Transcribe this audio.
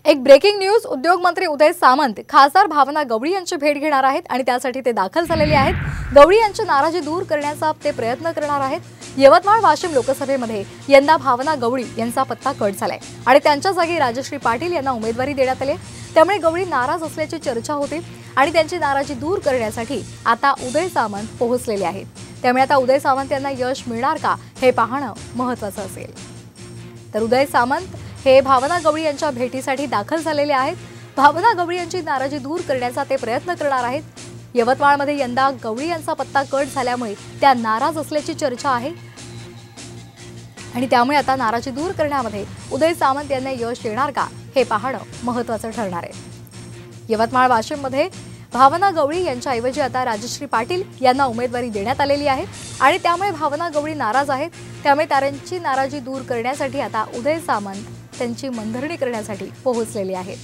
एक breaking news. उद्योग मंत्री उदय सामंत खासदार भावना गवळी यांची भेट घेणार आहेत आणि त्यासाठी ते दाखल झालेले आहेत। गवळी यांची नाराजी दूर करण्याचा ते प्रयत्न करणार आहेत। यवतमाळ वाशिम लोकसभेमध्ये यंदा भावना गवळी यांचा पत्ता कट झालाय आणि त्यांच्या जागी राजश्री पाटील यांना उमेदवारी देण्यात आली। त्यामुळे गवळी नाराज असल्याची चर्चा होती आणि त्यांची नाराजी दूर करण्यासाठी आता उदय सामंत पोहोचलेले आहेत। त्यामुळे आता उदय सामंत यांना यश मिळणार का हे पाहणं महत्त्वाचं असेल। तर उदय सामंत हे भावना गवळी यांच्या भेटीसाठी दाखल झालेले आहेत। भावना गवळी यांची नाराजी दूर करण्याचा ते प्रयत्न करणार आहेत। यवतमाळमध्ये यंदा गवळी यांचा पत्ता कट झाल्यामुळे त्या नाराज असल्याची चर्चा आहे आणि त्यामुळे आता नाराजी दूर करण्यामध्ये उदय सामंत यांना यश येणार का हे पाहणं महत्त्वाचं ठरणार आहे। यवतमाळ वाशिममध्ये भावना गवळी यांच्याऐवजी आता राजश्री पाटील यांना उमेदवारी देण्यात आलेली आहे आणि त्यामुळे भावना गवळी नाराज आहेत। त्यामुळे त्यांची नाराजी दूर करण्यासाठी आता उदय सामंत त्यांची मनधरणी करण्यासाठी पोहोचलेले आहेत।